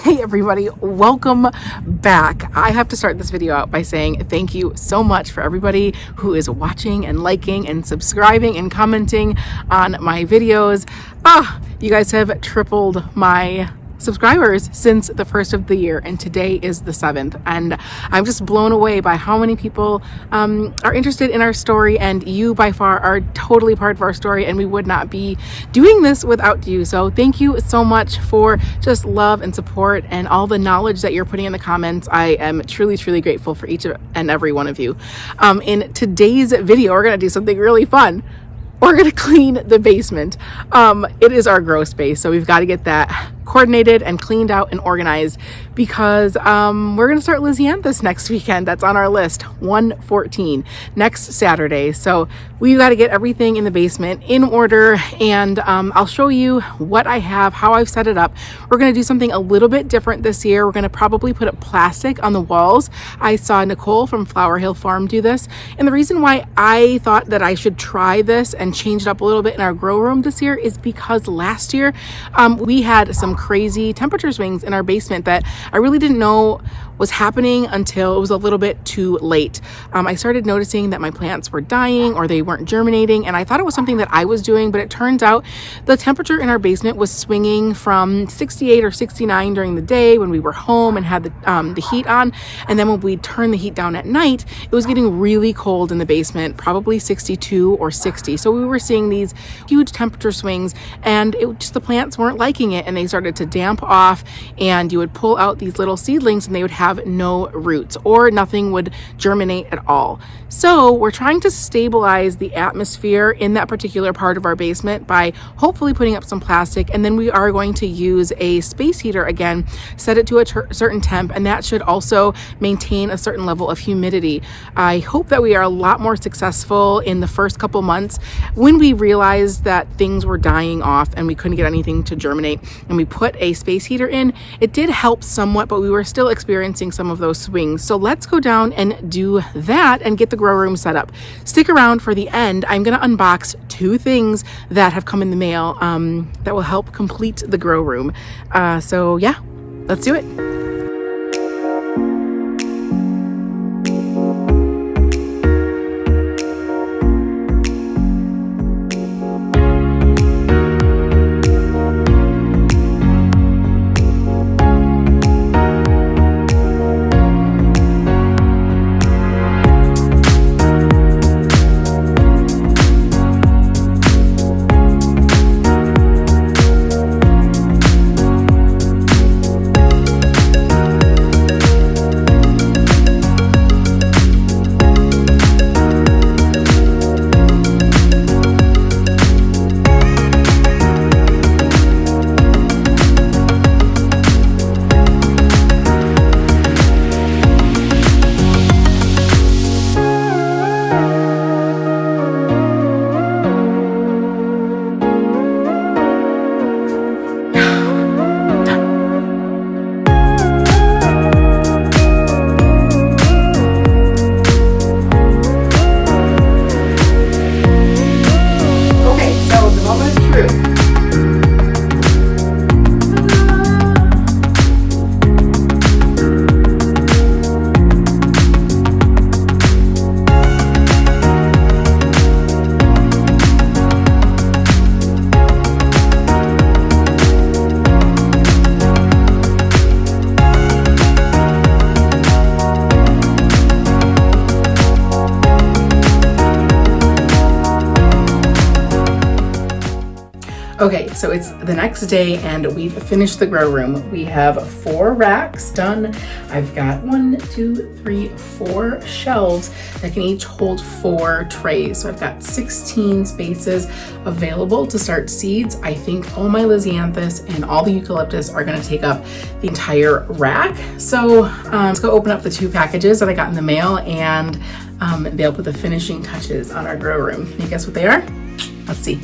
Hey everybody, welcome back. I have to start this video out by saying thank you so much for everybody who is watching and liking and subscribing and commenting on my videos. You guys have tripled my subscribers since the first of the year, and today is the 7th, and I'm just blown away by how many people are interested in our story, and you by far are totally part of our story, and we would not be doing this without you. So thank you so much for just love and support and all the knowledge that you're putting in the comments. I am truly grateful for each and every one of you. In today's video, we're going to do something really fun. We're going to clean the basement. It is our grow space, so we've got to get that coordinated and cleaned out and organized because we're going to start Lisianthus next weekend. That's on our list, 1/14, next Saturday. So we've got to get everything in the basement in order, and I'll show you what I have, how I've set it up. We're going to do something a little bit different this year. We're going to probably put up plastic on the walls. I saw Nicole from Flower Hill Farm do this, and the reason why I thought that I should try this and change it up a little bit in our grow room this year is because last year we had some crazy temperature swings in our basement that I really didn't know was happening until it was a little bit too late. I started noticing that my plants were dying or they weren't germinating, and I thought it was something that I was doing, but it turns out the temperature in our basement was swinging from 68 or 69 during the day when we were home and had the heat on, and then when we turned the heat down at night, it was getting really cold in the basement, probably 62 or 60. So we were seeing these huge temperature swings, and the plants weren't liking it, and they started to damp off, and you would pull out these little seedlings and they would have no roots or nothing would germinate at all. So we're trying to stabilize the atmosphere in that particular part of our basement by hopefully putting up some plastic, and then we are going to use a space heater again, set it to a certain temp, and that should also maintain a certain level of humidity. I hope that we are a lot more successful in the first couple months when we realized that things were dying off and we couldn't get anything to germinate, and we put a space heater in. It did help somewhat, but we were still experiencing some of those swings. So let's go down and do that and get the grow room set up. Stick around for the end. I'm going to unbox 2 things that have come in the mail that will help complete the grow room. So yeah, let's do it. Okay, so it's the next day and we've finished the grow room. We have 4 racks done. I've got 4 shelves that can each hold 4 trays. So I've got 16 spaces available to start seeds. I think all my Lisianthus and all the eucalyptus are gonna take up the entire rack. So let's go open up the 2 packages that I got in the mail, and they'll put the finishing touches on our grow room. Can you guess what they are? Let's see.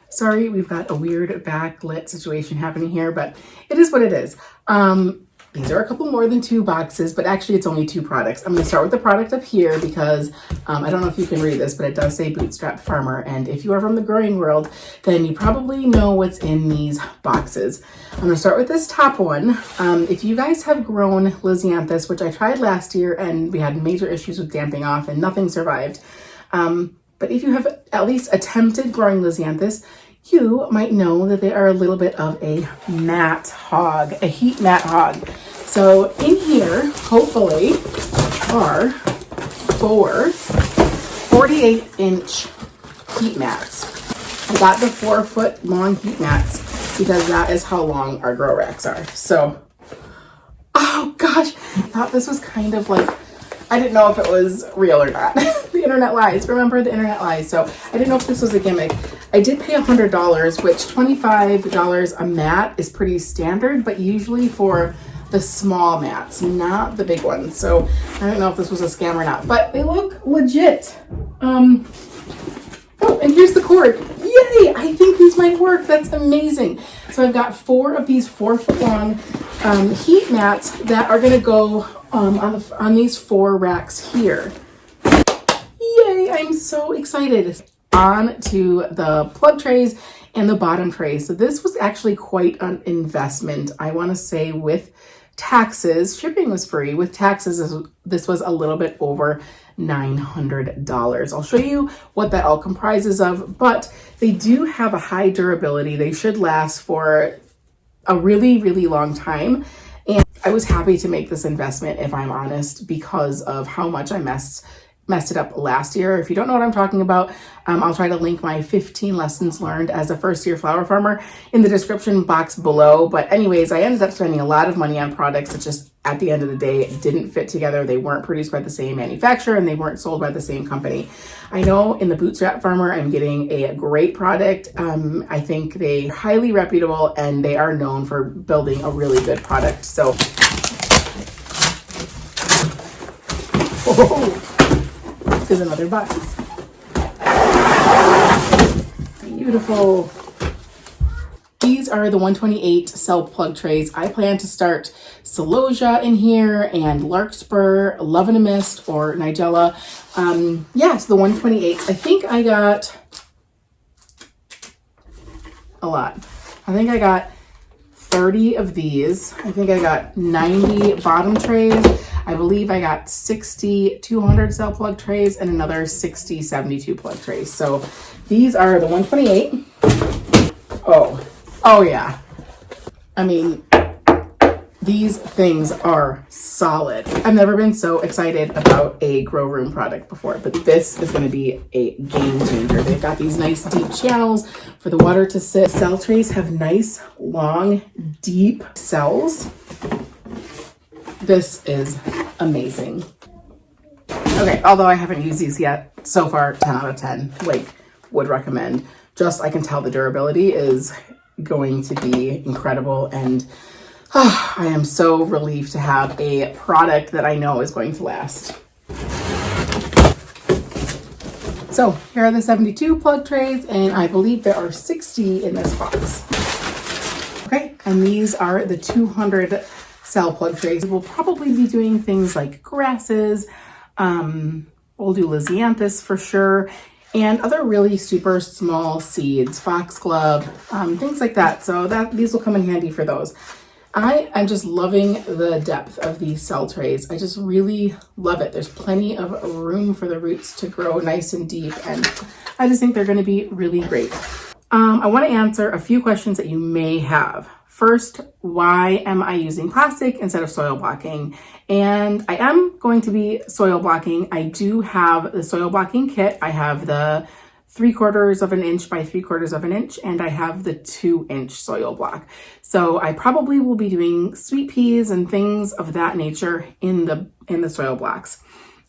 Sorry, we've got a weird backlit situation happening here, but it is what it is. These are a couple more than 2 boxes, but actually it's only 2 products. I'm going to start with the product up here because I don't know if you can read this, but it does say Bootstrap Farmer. And if you are from the growing world, then you probably know what's in these boxes. I'm going to start with this top one. If you guys have grown Lisianthus, which I tried last year and we had major issues with damping off and nothing survived. But if you have at least attempted growing Lisianthus, you might know that they are a little bit of a mat hog, a heat mat hog. So in here, hopefully, are 4 48-inch heat mats. I got the 4-foot long heat mats because that is how long our grow racks are. So, oh gosh, I thought this was kind of like, I didn't know if it was real or not. The internet lies. Remember, the internet lies. So I didn't know if this was a gimmick. I did pay $100, which $25 a mat is pretty standard, but usually for the small mats, not the big ones. So I don't know if this was a scam or not, but they look legit. Oh, and here's the cord. Yay! I think these might work. That's amazing. So I've got 4 of these 4-foot long heat mats that are going to go on these 4 racks here. Yay! I'm so excited. On to the plug trays and the bottom trays. So this was actually quite an investment. I want to say with taxes, shipping was free. With taxes, this was a little bit over $900. I'll show you what that all comprises of, but they do have a high durability. They should last for a really, really long time. And I was happy to make this investment, if I'm honest, because of how much I messed it up last year. If you don't know what I'm talking about, I'll try to link my 15 lessons learned as a first-year flower farmer in the description box below. But anyways, I ended up spending a lot of money on products that just, at the end of the day, didn't fit together. They weren't produced by the same manufacturer and they weren't sold by the same company. I know in the Bootstrap Farmer, I'm getting a great product. I think they're highly reputable and they are known for building a really good product. So, is another box. Beautiful. These are the 128 cell plug trays. I plan to start Celosia in here and Larkspur, Love in a Mist, or Nigella. Yeah, so the 128s. I think I got a lot. I think I got 30 of these. I think I got 90 bottom trays. I believe I got 60 200 cell plug trays and another 60 72 plug trays. So these are the 128. Oh yeah. I mean, these things are solid. I've never been so excited about a grow room product before, but this is going to be a game changer. They've got these nice deep channels for the water to sit. Cell trays have nice, long, deep cells. This is amazing. Okay, although I haven't used these yet, so far 10 out of 10, like, would recommend. Just, I can tell the durability is going to be incredible, and I am so relieved to have a product that I know is going to last. So here are the 72 plug trays, and I believe there are 60 in this box. Okay, and these are the 200 cell plug trays. We'll probably be doing things like grasses, we'll do Lisianthus for sure, and other really super small seeds, foxglove, things like that. So these will come in handy for those. I am just loving the depth of these cell trays. I just really love it. There's plenty of room for the roots to grow nice and deep, and I just think they're going to be really great. I want to answer a few questions that you may have. First, why am I using plastic instead of soil blocking? And I am going to be soil blocking. I do have the soil blocking kit. I have the 3/4 of an inch by 3/4 of an inch, and I have the 2-inch soil block. So I probably will be doing sweet peas and things of that nature in the soil blocks.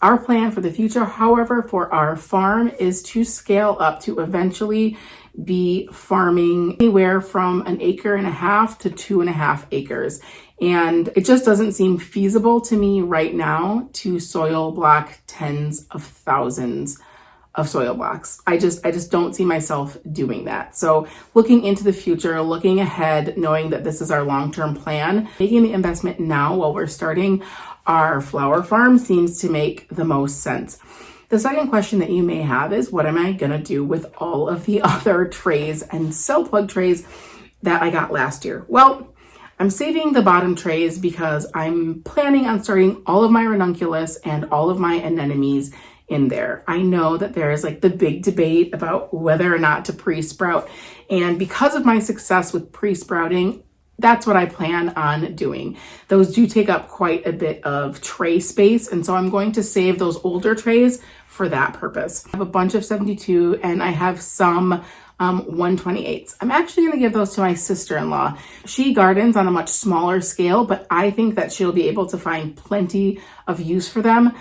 Our plan for the future, however, for our farm is to scale up to eventually be farming anywhere from 1.5 acres to 2.5 acres. And it just doesn't seem feasible to me right now to soil block tens of thousands of soil blocks. I just don't see myself doing that. So looking into the future, looking ahead, knowing that this is our long-term plan, making the investment now while we're starting our flower farm seems to make the most sense. The second question that you may have is, what am I gonna do with all of the other trays and cell plug trays that I got last year? Well, I'm saving the bottom trays because I'm planning on starting all of my ranunculus and all of my anemones in there. I know that there is like the big debate about whether or not to pre-sprout. And because of my success with pre-sprouting, that's what I plan on doing. Those do take up quite a bit of tray space. And so I'm going to save those older trays for that purpose. I have a bunch of 72 and I have some 128s. I'm actually going to give those to my sister-in-law. She gardens on a much smaller scale, but I think that she'll be able to find plenty of use for them.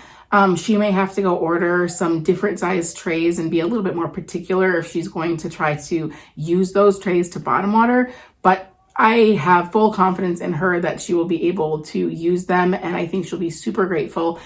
She may have to go order some different size trays and be a little bit more particular if she's going to try to use those trays to bottom water, but I have full confidence in her that she will be able to use them, and I think she'll be super grateful.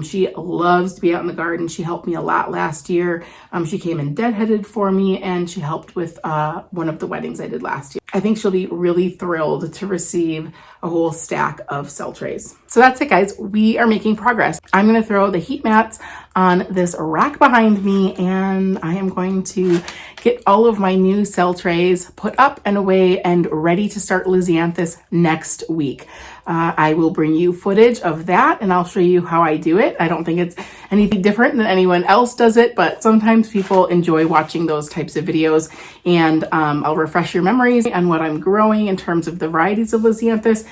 She loves to be out in the garden. She helped me a lot last year. She came and deadheaded for me, and she helped with one of the weddings I did last year. I think she'll be really thrilled to receive a whole stack of cell trays. So that's it, guys. We are making progress. I'm going to throw the heat mats on this rack behind me, and I am going to get all of my new cell trays put up and away and ready to start Lisianthus next week. I will bring you footage of that and I'll show you how I do it. I don't think it's anything different than anyone else does it, but sometimes people enjoy watching those types of videos, and I'll refresh your memories on what I'm growing in terms of the varieties of Lisianthus.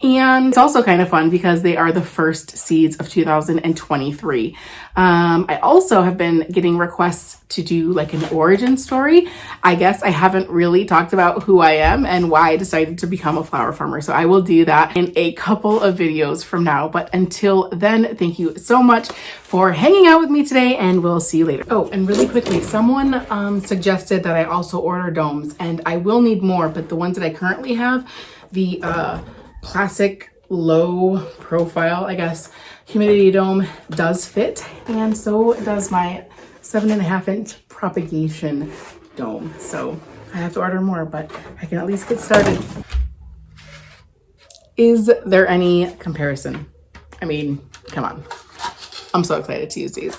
And it's also kind of fun because they are the first seeds of 2023. I also have been getting requests to do like an origin story. I guess I haven't really talked about who I am and why I decided to become a flower farmer. So I will do that in a couple of videos from now. But until then, thank you so much for hanging out with me today, and we'll see you later. Oh, and really quickly, someone suggested that I also order domes, and I will need more, but the ones that I currently have, the classic low profile, I guess, humidity dome does fit, and so does my 7.5-inch propagation dome. So I have to order more, but I can at least get started. Is there any comparison? I mean, come on. I'm so excited to use these.